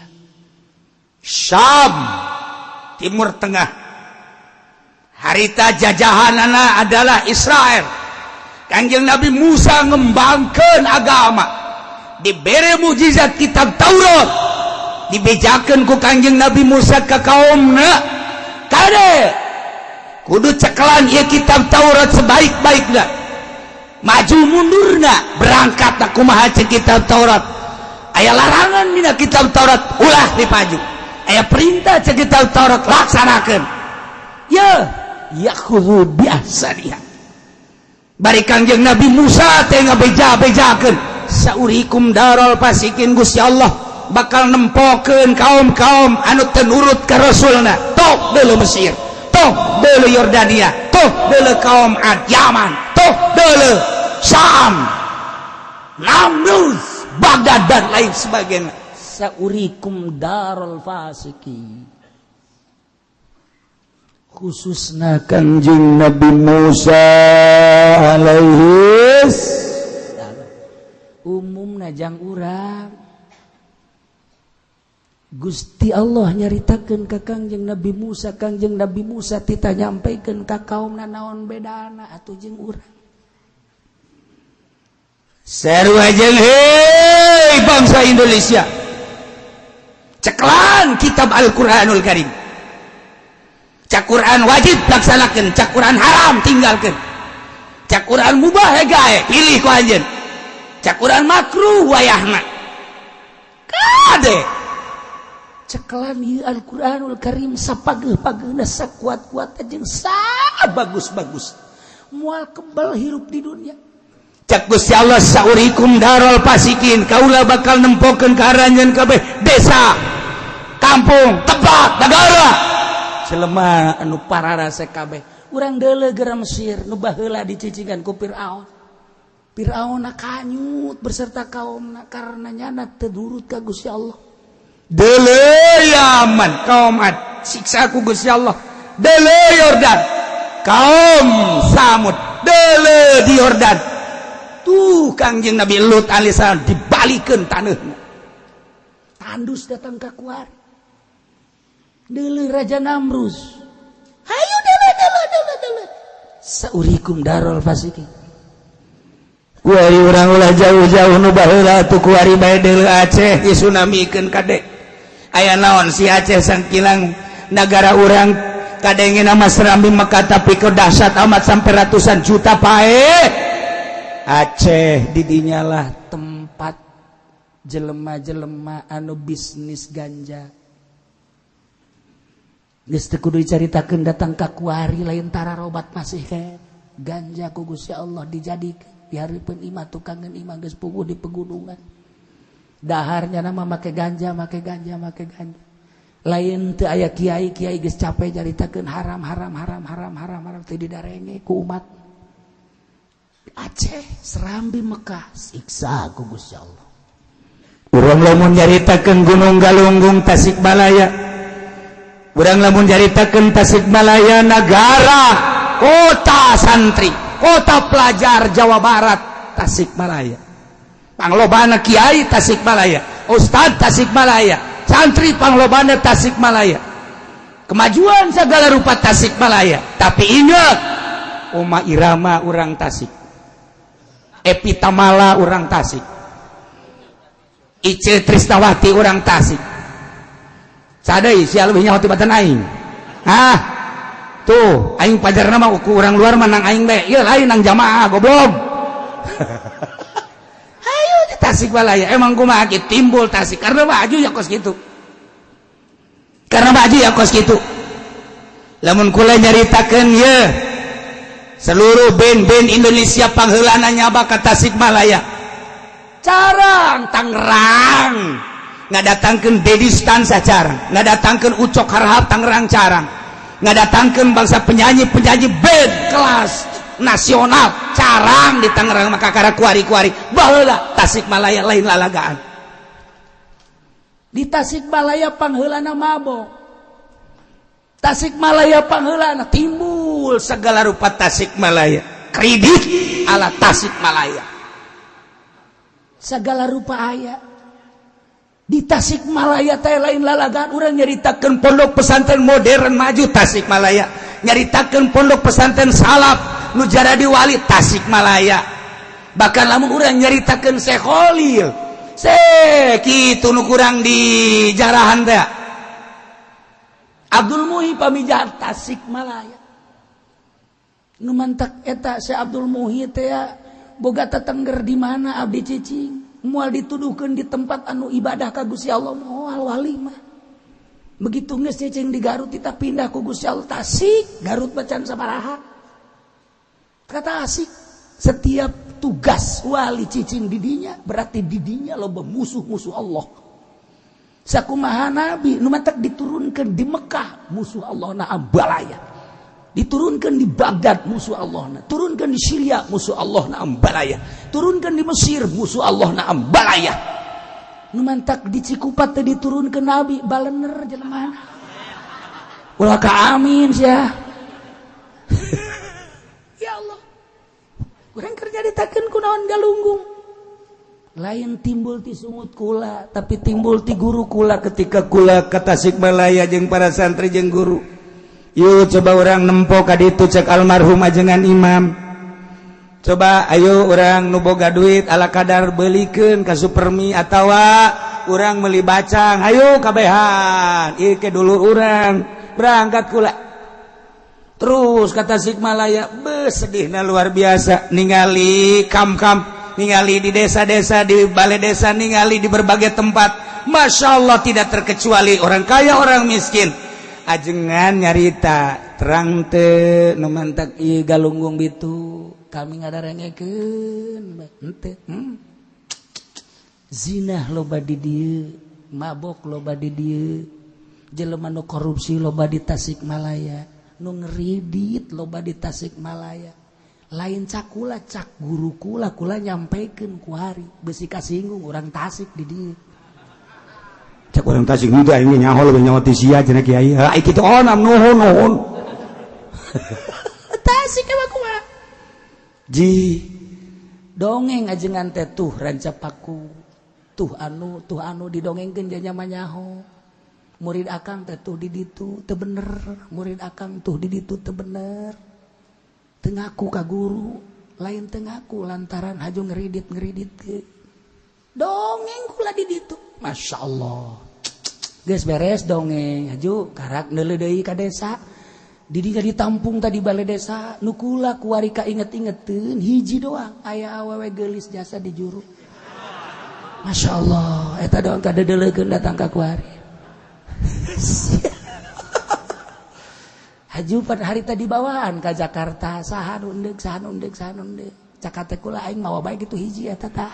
Syam Timur Tengah harita jajahanana adalah Israel Kangjeng Nabi Musa ngembangkeun agama dibere mukjizat kitab Taurat dibejakeun ku Kangjeng Nabi Musa ka kaumna kade kudu cekelan ieu kitab Taurat sebaik-baikna maju mundurna berangkat kumaha cek kitab Taurat aya larangan dina kitab Taurat ulah dipaju aya perintah cek kitab Taurat laksanakeun ya khudhu biasa dia bari Kangjeng Nabi Musa teh ngabeja-bejakeun saurikum darul fasikin Gusti Allah bakal nempokeun kaum-kaum anu teu nurut ka rasulna tok deuleu Mesir tok deuleu Yordania tok deuleu kaum Ad Yaman tok deuleu Syam Namrud Baghdad dan lain sebagainya saurikum darul fasikin khususna Kanjeng Nabi Musa alaihi umumna jang urang Gusti Allah nyaritakeun ka Kangjeng Nabi Musa tita nyampaikeun ka kaumna naon bedana atuh jeung urang sarua jeung hei bangsa Indonesia ceklan kitab Al-Qur'anul Karim cak Quran wajib laksanakeun cak Quran haram tinggalkeun cak Quran mubah gae pilih ku anjeun cak Quran makruh wayahna kade cekelan ieu Al-Qur'anul Karim sapageuh-pageuna sakuat-kuatna jeung sabagus-bagus moal kebal hirup di dunia cak Gusti Allah saurikum darul fasikin kaula bakal nempokeun ka aranjeun kabeh desa kampung tebak nagara jelema anu pararase kabeh urang deuleu gara Mesir nu baheula dicicingan ku Firaun kanyut berserta kaumna karena nyana teu nurut ka Gusti Allah deuleu Yaman kaum Ad siksa ku Gusti Allah deuleu Yordan kaum Samud deuleu di Yordan tuh Kangjeng Nabi Lut alaihissalam dibalikeun taneuna tandus datang ka kuari deuleu Raja Namrud hayu deuleu saurikum darul fasikin kuari urang ulah jauh-jauh nu baheula atuh kuari bae deuleu Aceh disunamikeun kade aya naon si Aceh sangkilang negara urang kadengena mah Serambi Mekah tapi keu dahsyat amat sampai ratusan juta pae Aceh didinya lah tempat jelema-jelema anu bisnis ganja geus teu kudu dicaritakeun datang ka kuari lain tararobat masih ke ganja ku Gusti Allah dijadikeun dihareupeun imah tukangan imah geus puguh di pegunungan daharnya nama make ganja lain teu aya kiai geus capek caritakeun haram teu didarenge ku umat Aceh Serambi Mekah siksa ku Gusti Allah urang lamun nyaritakeun Gunung Galunggung Tasikmalaya urang lamun nyaritakeun Tasikmalaya negara kota santri kota pelajar Jawa Barat Tasikmalaya panglobana kiai Tasikmalaya ustad Tasikmalaya santri panglobana Tasikmalaya kemajuan segala rupa Tasikmalaya tapi ingat Oma Irama urang Tasik Epitamala urang Tasik Ice Trisnawati urang Tasik sadai sia leuwih nyaho tibatan aing tuh aing pajarna mah ku urang luar mah nang aing bae ieu lain nang jamaah goblok hayu di Tasikmalaya emang kumaha kitu timbul Tasik karena baju ya kos kitu lamun kula nyaritakeun ye seluruh band-band Indonesia pangheulana nyaba ka Tasikmalaya carang Tangerang ngadatangkeun Dedi Stan sacarang ngadatangkeun Ucok Harhab Tangerang carang ngadatangkeun bangsa penyanyi band kelas nasional carang di Tangerang maka kara kuari-kuari baheula Tasikmalaya lain lalagaan di Tasikmalaya pangheulana mabok Tasikmalaya pangheulana timbul segala rupa Tasikmalaya kredit ala Tasikmalaya segala rupa aya di Tasikmalaya teh lain lalagaan urang nyaritakeun pondok pesantren modern maju Tasikmalaya nyaritakeun pondok pesantren salaf nu jadi wali Tasikmalaya bahkan lamun urang nyaritakeun Syekh Khalil kitu nu kurang di jarahan teh Abdul Muhi pamijahan Tasikmalaya Numantak eta si Abdul Muhyi teh boga tetengger di mana abdi cicing moal dituduhkeun di tempat anu ibadah ka Gusti Allah moal wali mah. Begitu geus cicing di Garut kita pindah ku Gusti Allah Tasik, Garut bacan sabaraha. Kata asik, setiap tugas wali cicing didinya berarti didinya loba musuh-musuh Allah. Sakumaha nabi nu matak diturunkeun di Mekah musuh Allah na ambalaya. Diturunkan di Baghdad musuh Allah na, turunkan di Syria musuh Allah na ambalaya, turunkan di Mesir musuh Allah na ambalaya. Nu mantak di Cikupat teh diturunkan nabi balener jelema. Ulah ka amin sia. Ya Allah. Urang kerja ditakeun ku naon galunggung. Lain timbul ti sungut kula, tapi timbul ti guru kula ketika kula ka Tasikmalaya jeung para santri jeung guru. Yuk coba orang nempo kaditu cek almarhum ajengan imam. Coba ayo orang nu boga duit ala kadar belikeun ka Supermi atawa orang meuli bacang. Ayo kabehan. Ieu ke dulu orang berangkat kula. Terus kata Tasikmalaya, sedihna luar biasa ningali kam-kam, ningali di desa-desa, di balai desa, ningali di berbagai tempat. Masya Allah tidak terkecuali orang kaya orang miskin. Ajengan nyarita terang teu nu mantak ieu galunggung bitu kami ngadarengekeun henteu zina loba di dieu mabok loba di dieu jelema nu korupsi loba di Tasikmalaya nu ngeridit loba di Tasikmalaya lain cakula cak guru kula nyampekeun ku hari besi kasinggung urang Tasik di dieu. Cak orang Tasik itu ini nyaho lebih nyawa tisia cenah kiai. Ai kitu onam nuhun. Tasik mah kumaha? Ji dongeng ajengan teh tuh rancapaku. Tuh anu didongengkeun nya nyaho. Murid akang teh tuh di ditu teu bener. Murid akang tuh di ditu teu bener. Teu ngaku ka guru, lain teu ngaku lantaran haju ngeridit ke. Dongeng kula di ditu. Masya Allah. Geus beres dongeng haju karak neuleuh deui ka desa. Didinya ditampung tadi balai desa nu kula kuari ka inget-ingeteun hiji doang aya awewe geulis jasa di juru. Masya Allah eta doang kadedeulekeun datang ka kuari. Haju pada hari tadi bawaan ka Jakarta saha nu endeg. Cakate kula aing mawa bae kitu hiji eta tah.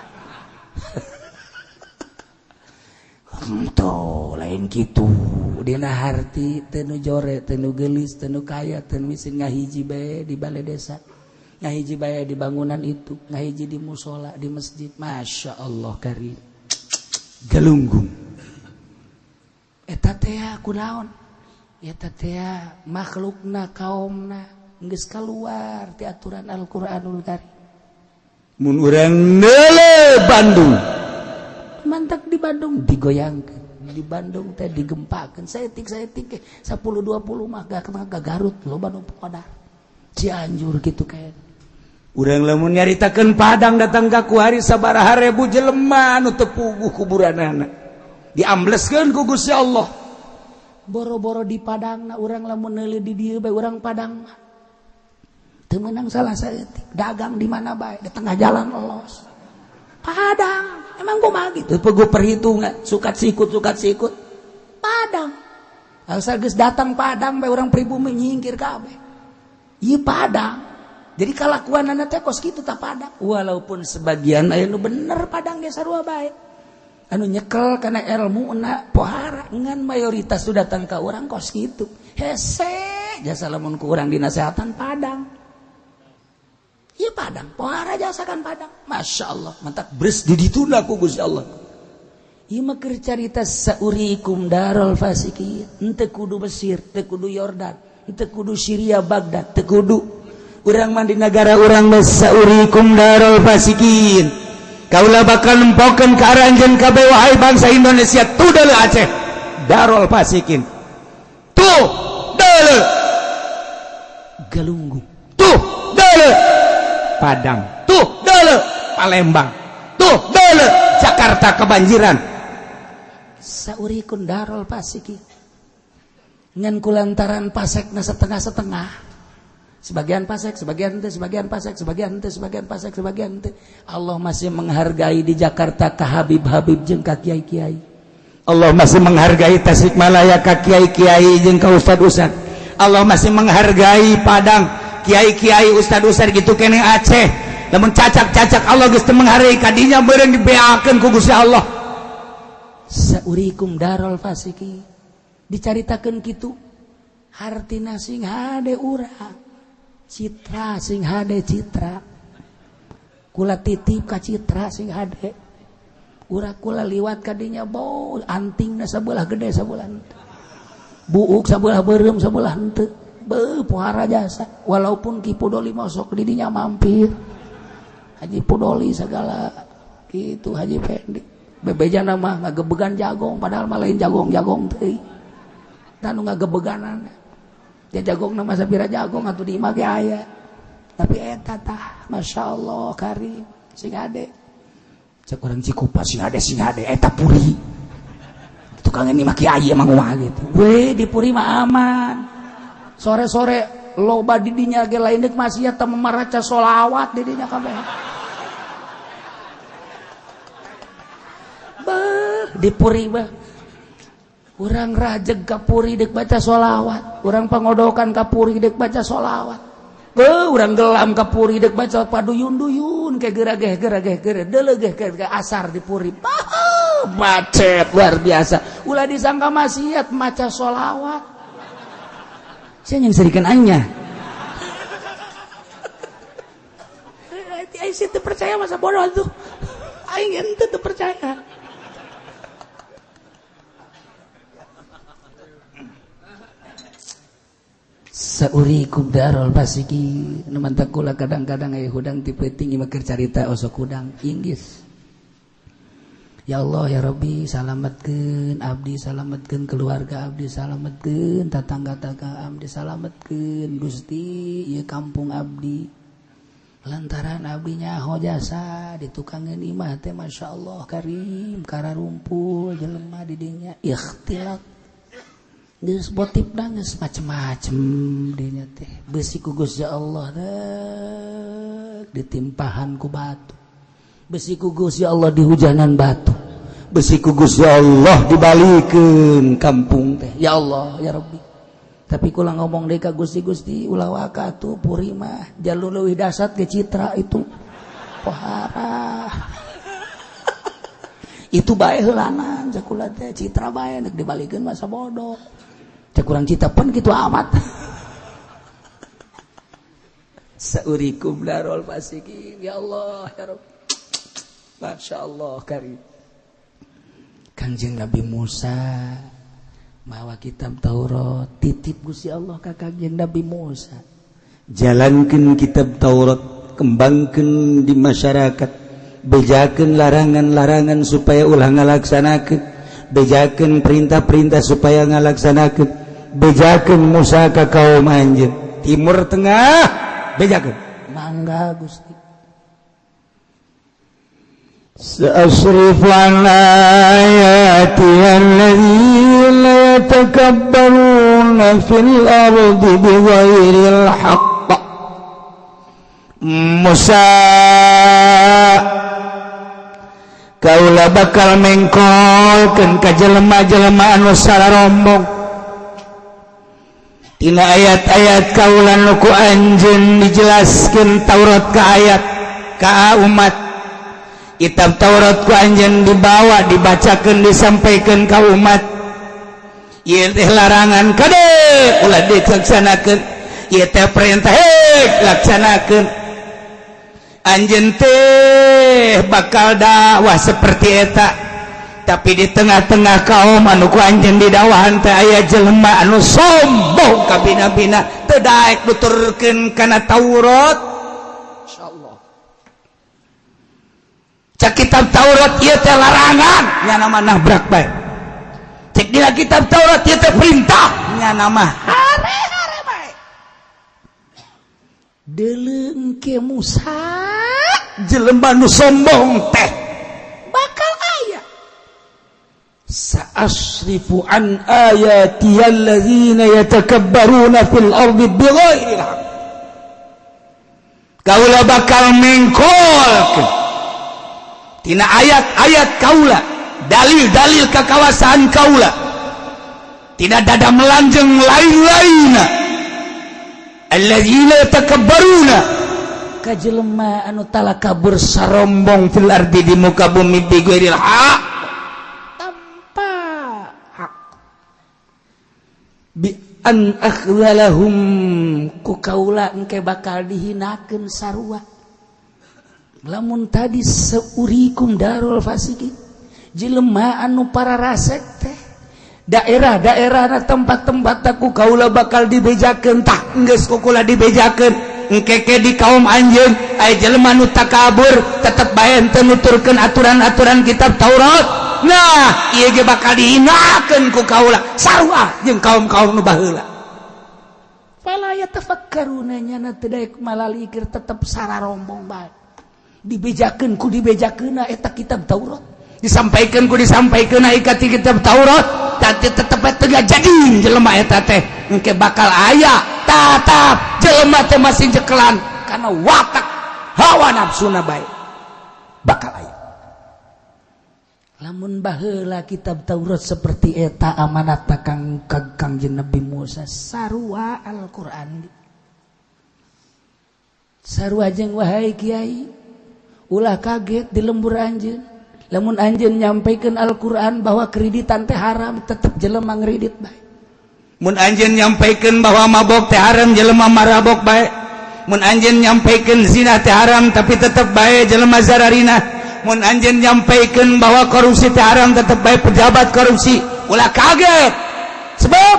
Tuh lain gitu dina harti teu jore teu geulis teu kaya teu miskin ngahiji bae di balai desa ngahiji bae di bangunan itu ngahiji di musola di masjid. Masya Allah karim galunggung eta teh kunaon eta teh makhlukna kaumna geus kaluar ti aturan Al-Qur'anul Karim. Mun urang neule Bandung mantak di Bandung digoyangkeun di Bandung teh digempakeun saeutik 10-20 mah ka Garut loba nu podar Cianjur kitu kae. Urang lamun nyaritakeun Padang datang ka kuari sabaraha ribu jelema nu teu puguh kuburanana diambleskeun ku Gusti Allah. Boro-boro di Padangna urang lamun neuleuh di dieu bae urang Padang mah teu meunang salah saeutik dagang di mana bae di tengah jalan lolos. Padang emang kumaha gitu peuguh perhitungan sukat sikut Padang asal geus datang Padang bae urang pribumi nyingkir kabeh ieu Padang jadi kalakuanana teh kos kitu tah Padang walaupun sebagian aya nu bener Padang ge sarua bae anu nyekel kana ilmuna pohara ngan mayoritas sudah datang ka urang kos kitu hese jasa lamun ku urang dinasehatan Padang. Iya Padang, pohara jasakan Padang. Masya Allah, mantap beres didituna ku Gusti Allah. Iya mah keur carita saurikum darul fasikin. Henteu kudu Mesir, teu kudu Yordan, teu kudu Syria Baghdad, teu kudu. Urang mah di negara urang mah saurikum darul fasikin. Kaula bakal nempokeun ka aranjeun kabeh wahai bangsa Indonesia tuh deuleu Aceh. Darul fasikin. Tuh deuleu. Galunggung. Tuh deuleu. Padang, tuh deuleu Palembang, tuh deuleu Jakarta kebanjiran. Saurikeun darul fasikin. Ngan kulantaran pasekna setengah-setengah. Sebagian pasek, sebagian teu, sebagian pasek, sebagian teu, sebagian pasek, sebagian teu. Allah masih menghargai di Jakarta ka Habib-habib jeung ka kiai-kiai. Allah masih menghargai Tasikmalaya ka kiai-kiai jeung ka ustad-ustad. Allah masih menghargai Padang kiai-kiai ustad-ustad gitu kene Aceh. Lamun cacak-cacak Allah geus teu menghargai kadinya beureung dibeakeun ku Gusti Allah. Saurikum darul fasiki. Dicaritakeun kitu. Hartina sing hade urang. Citra sing hade citra. Kula titip ka citra sing hade. Urak kula liwat kadinya bau antingna sabelah gede sabelah henteu. Buuk sabelah beureum sabelah henteu. Beuh pohara jasa. Walaupun Ki Pudoli masuk di dinya mampir. Haji Pudoli segala gitu Haji Pendi. Bebejana mah ngagebegan jagong padahal mah lain jagong-jagong teuing. Dan ngagebeganan. Ya jagong nama sabira jagong atuh di imah ge aya. Tapi eta tah masyaallah karim sing ade. Cek urang Cikupa sing ade eta puri. Tukang ini mah kiai emang kumaha gitu. We di puri mah aman. Sore-sore loba di dinya ge lain deuk maksiat teh maraca sholawat di dinya kabeh. Di puri bah. Urang rajeg ka puri deuk baca sholawat, urang pangodokan ka puri deuk baca sholawat. Urang gelam ka puri deuk baca paduyun-duyun ke gerageh deuleugeh ke asar di puri. Macet luar biasa. Ulah disangka maksiat maca sholawat. Saya yang serikeun aing nya. Aing teu percaya masa bodoh tuh. Aing ente teu percaya. Saurikum darul fasiki. Numantak kula kadang-kadang aya hudang tipe tinggi mah keur carita osok hudang inggis. Ya Allah ya Rabbi salametkeun abdi, salametkeun keluarga abdi, salametkeun tatangga-tangga abdi, salametkeun Gusti ieu kampung abdi. Lantaran abdi nyaho jasa di tukangeun imah teh masyaallah karim kararumpul jelema di dinya ikhtilat. Geus botip geus macem-macem dinya teh besi ku Gusti Allah ditimpahan ku batu, besi ku Gusti Allah dihujanan batu, besi ku Gusti Allah dibalikeun kampung teh. Ya Allah ya Rabbi. Tapi kula ngomong deui ka Gusti ulah waka atuh puri mah jalur leuwih dasar ge citra itu pohara. Itu bae heulanan sakula teh citra bae neuk dibalikeun masa bodoh. Cek urang cita pun kitu amat. Saurikum darul fasikin. Ya Allah ya Rabb. Masyaallah karim. Kanjeng Nabi Musa mawa kitab Taurat titip Gusti Allah ka Kanjeng Nabi Musa. Jalankeun kitab Taurat, kembangkeun di masyarakat, bejakeun larangan-larangan supaya ulah ngalaksanakeun, bejakeun perintah-perintah supaya ngalaksanakeun. Bejakeun Musa ka kaum anjeun timur tengah bejakeun mangga Gusti. Sa'asrifu an ayati alladzina yatakabbaruna fil ardi bighairil haqq. Musa kaula bakal mengkolkeun ka jelema-jelema anu sararombong tina ayat-ayat kaulan nuku anjeun dijelaskeun Taurat ka ayat ka umat. Kitab Taurat ku anjeun dibawa dibacakeun disampaikan ka umat. Ieu teh larangan kade ulah dilaksanakeun, ieu teh perintah laksanakeun. Anjeun teh bakal dakwah seperti eta. Tapi di tengah-tengah kaum anu ku anjeun didakwahan teh aya jelema anu sombong ka bina-bina teu daek nuturkeun kana Taurat. Insyaallah. Cak kitab Taurat ieu teh larangan nya nama nabrak bae. Cek dina kitab Taurat ieu teh perintah nya nama hare-hare bae. Deuleung ke Musa jelema nu sombong teh bakal aya. Sa'asrifu an ayati alladzina yatakabbaruna fil ardi bighairil haqq. kaula bakal mengkolkeun tina ayat-ayat kaula, dalil-dalil kekawasan kaula, tidak dada melanjeng lain-lainna alladzina takabbaruna kajelema anu talakabur sarombong fil ardi di muka bumi bi ghairil haq tanpa hak bi an akhdhalahum ku kaula engke bakal dihinakeun sarua lamun tadi seurikum darul fasiqin jelema anu para rasek teh daerah-daerah tempat-tempat aku kaula bakal dibejakeun tah geus kukula dibejakeun engke di kaum anjeun aya jelema nu takabur tetep bae teu nuturkeun aturan-aturan kitab Taurat. Nah ieu ge bakal dihinakeun ku kaula sarua jeung kaum-kaum nu baheula. Fala yatafakkaruna nyana teu daek malalikir tetep sararombong bae. Dibejakeun ku dibejakeunna eta kitab Taurat. Disampaikeun ku disampaikeunna ka kitab Taurat. Tapi tetep teu jadi jelema eta teh engke bakal aya tatap jelema teh masih jekelan karena watak hawa nafsuna bae bakal aya. Lamun baheula kitab Taurat seperti eta amanat Kangjeng Nabi Musa sarua Al-Qur'an sarua jeung wahai kiai ulah kaget di lembur anjeun lamun anjeun nyampaikeun Al-Qur'an bahwa kreditan teh haram tetep jelema ngredit bae. Mun anjeun nyampaikeun bahwa mabok teh haram jelema marabok bae. Mun anjeun nyampaikeun zina teh haram tapi tetep bae jelema zararina. Mun anjeun nyampaikeun bahwa korupsi teh haram tetep bae pejabat korupsi. Ulah kaget. Sebab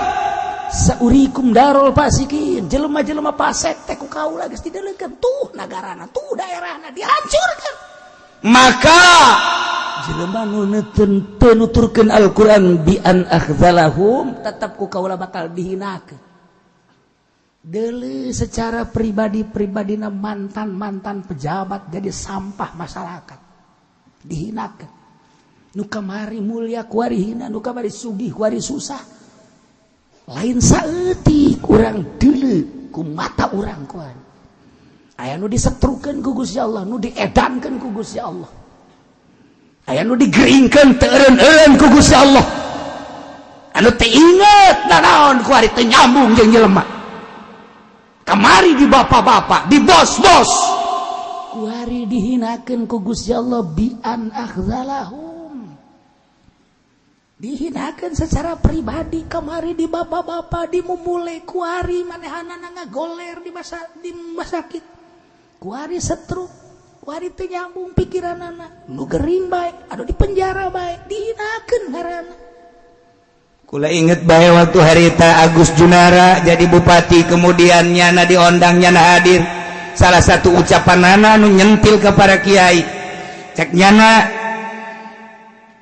saurikum darul fasiqin jelema-jelema fasik teh ku kaula geus dideulekeun tuh nagarana tuh daerahna dihancurkeun. Maka jelema nu nuturkeun Al-Qur'an bi an akhdhalahum tetep ku kaula bakal dihinakeun. Deuleu secara pribadi-pribadina mantan-mantan pejabat jadi sampah masyarakat. Dihinakeun. Nu kamari mulia kuari hina, nu kamari sugih kuari susah. Lain saeutik urang deuleu ku mata urang kuari. Aya nu disetrukeun ku Gusti Allah, nu diedankeun ku Gusti Allah. Aya nu digeringkeun teu eureun-eureun ku Gusti Allah. Anu teu inget nanaon ku ari teu nyambung jeung jelema. Kamari di bapak-bapak, di bos-bos. Ku ari dihinakeun ku Gusti Allah bi an akhdhalahum. Dihinakeun secara pribadi kamari di bapak-bapak dimumule ku ari manehanana ngagoler di masakit. Kuari setruk, kuari teu nyambung pikiranana, nu gering bae, anu di penjara bae, dihinakeun ngaranna. Kula inget bae waktu harita Agus Junara jadi bupati kemudian nyana diondang nyana hadir. Salah satu ucapanana nu nyentil ke para kiai. Cek nyana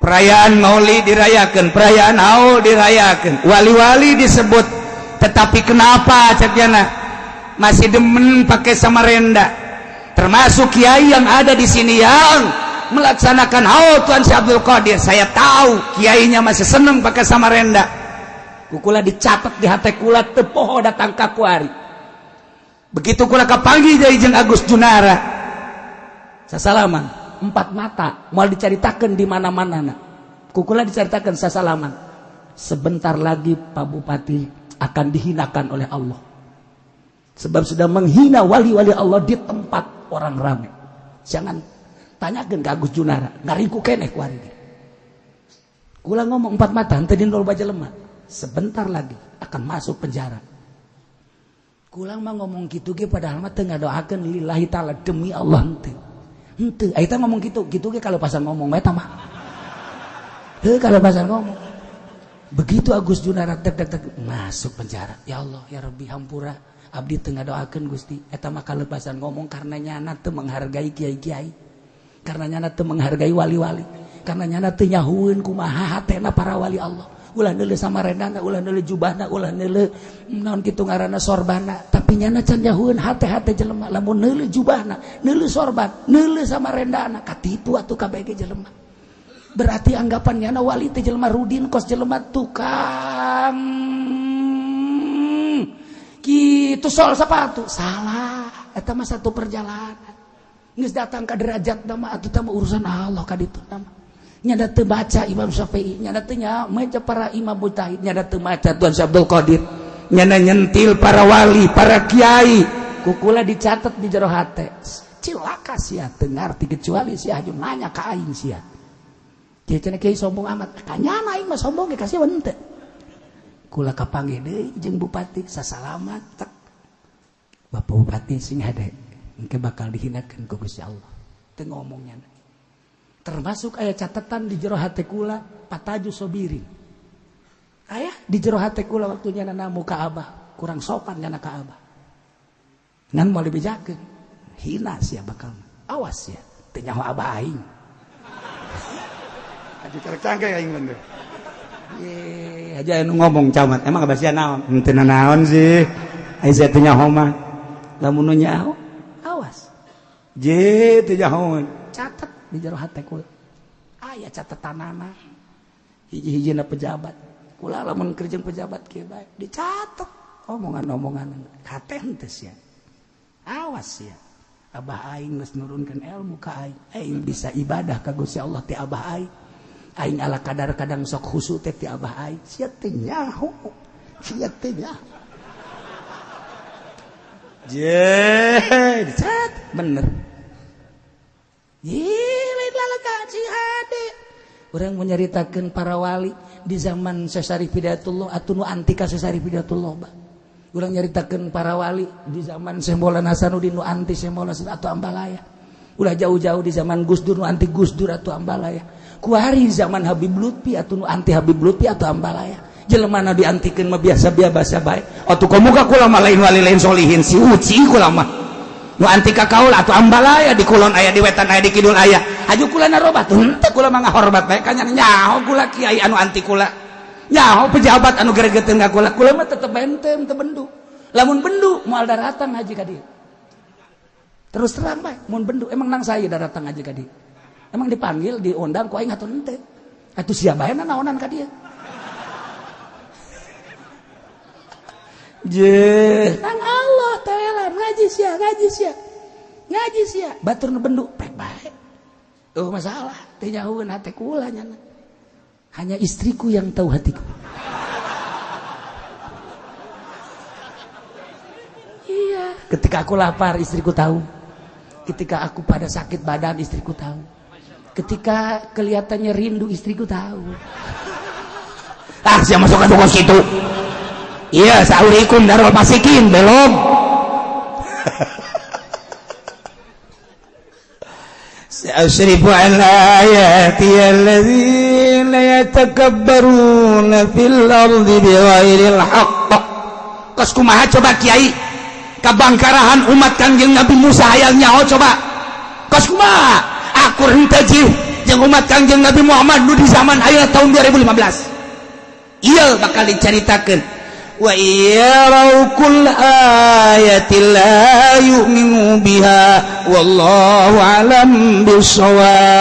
perayaan Maulid dirayakeun, perayaan Haul dirayakeun, wali-wali disebut. Tetapi kenapa cek nyana masih demen pakai Samarenda? Termasuk kiai yang ada di sini yang melaksanakan haul Tuan Syekh Abdul Qadir. Saya tahu kiainya masih senang pakai Samarenda. Kukula dicatat di hati kula teu poho datang ka kuari. Begitu kula kapanggih deui jeung Agus Junara. Sasalaman 4 mata moal dicaritakeun di mana-manana. Kukula dicaritakeun sasalaman. Sebentar lagi Pak Bupati akan dihinakan oleh Allah. Sebab sudah menghina wali-wali Allah di tempat orang ramai. Jangan tanyakan ke Agus Junara, ngaringku keneh ku hari ini. Kula ngomong 4 mata, henteu dindol baja lemah. Sebentar lagi akan masuk penjara. Kula mah ngomong kitu ge padahal mah teu ngadoakeun lillahi taala demi Allah henteu. Henteu, eta ngomong kitu ge kalau pasan ngomong eta mah. Heuh kalau pasan ngomong. Begitu Agus Junara tek masuk penjara. Ya Allah, ya Rabbi hampura. Abdi teu ngadoakeun Gusti eta mah kalepasan ngomong karena nyana teu menghargai kiai-kiai, karena nyana teu menghargai wali-wali, karena nyana teu nyahueun kumaha hatena para wali Allah. Ulah neuleuh samarendana, ulah neuleuh jubahna, ulah neuleuh naon kitu ngaranna sorbana, tapi nyana can nyahueun hate-hate jelema. Lamun neuleuh jubahna, neuleuh sorban, neuleuh samarendana, katitu atuh kabeh ge jelema. Berarti anggapan nyana wali teh jelema rudin kos jelema tukang kitu sol sepatu. Salah eta mah satu perjalanan. Geus datang ka derajat nama atuh teh urusan Allah ka ditu nama. Nyada teu baca Imam Syafi'i, nyada teu maca para imam mujtahid, nyada teu maca Tuan Abdul Qadir, nyada nyentil para wali, para kiai, kukula dicatat di jero hate. Cilaka sia teu ngarti kecuali sia haju nanya ka aing sia. Kieu cenah kiai sombong amat, kanyana aing mah sombong ge kasih henteu. Kula kapanggih deui jeung bupati sasalamat tek. Bapak bupati sing hade engke bakal dihinakeun ku Gusti Allah. Teu ngomongnya. Termasuk aya catatan di jero hate kula pataju sobirin. Aya di jero hate kula waktu nyana muka Abah, kurang sopan nyana ka Abah. Ngan moal dibejakeun. Hina sia bakal. Awas ya, teu nyaho Abah aing. Adi karek cangke aing bener. Ye, aja anu ngomong camat. Emang Abah sia naon? Henteu naon sih. Ai sia teu nyaho mah. Lamun nu nyaho awas. Je teu nyaho. Catat di jero hate kula. Aya catatanana. Hiji-hijina pejabat. Kula lamun kerja pejabat kieu bae dicatet omongan-omongan hate henteu sia. Awas ya. Abah aing geus nurunkeun ilmu ka aing. Aing bisa ibadah ka Gusti Allah ti Abah aing. Aing ala kadar kadang sok khusyuk teh ti Abah aing. Sia teu nyaho. Sia teu nyaho. Dicat bener. Lain lalaga jihade. Urang menyaritakeun para wali di zaman Syekh Hidayatullah atuh nu anti ka Syekh Hidayatullah. Urang nyaritakeun para wali di zaman Syekh Maulana Hasanuddin nu anti Syekh Maulana atuh Ambalaya. Ulah jauh-jauh di zaman Gus Dur nu anti Gus Dur atuh Ambalaya. Kuari zaman Habib Lutfi atuh nu anti Habib Lutfi atuh Ambalaya. Jelema diantikeun mah biasa-biasa bae. Atuh komuga kula mah lain wali lain solihin si uci kula mah. Nu anti ka kaul atuh Ambalaya di kulon aya di wetan aya di kidul aya. Haju kula narobat henteu kula mah ngahormat bae kanya nyaho kula kiai anu anti kula. Nyaho pejabat anu gregeteun ka kula. Kula mah tetep benteng teu bendu. Lamun bendu moal daratang haji ka dieu. Terus terang bae mun bendu emang nang saya daratang haji ka dieu. Emang dipanggil diundang ku aing atuh henteu. Atuh sia bae naonan ka dieu. Nang Allah tewelan ngaji sia batur nu bendu pek bae. Masalah teh nyahoeun hate kula nyana. Hanya istriku yang tahu hatiku. Iya, ketika aku lapar istriku tahu. Ketika aku pada sakit badan istriku tahu. Ketika kelihatannya rindu istriku tahu. Siapa masuk ke toko situ? Iya, assalamualaikum darul masikin belum. Sa'asrifu an ayati alladzina yatakabbaruna fil ardi bighairil haqq. Kos kumaha coba kiai? Kabangkarahan umat Kangjeng Nabi Musa hayang nyaho coba. Kos kumaha? Akur henteu jih jeung umat Kangjeng Nabi Muhammad nu di zaman ayeuna tahun 2015. Ieu bakal dicaritakeun. Wa yarau kull ayatin la yu'minu biha wallahu alam bisawab.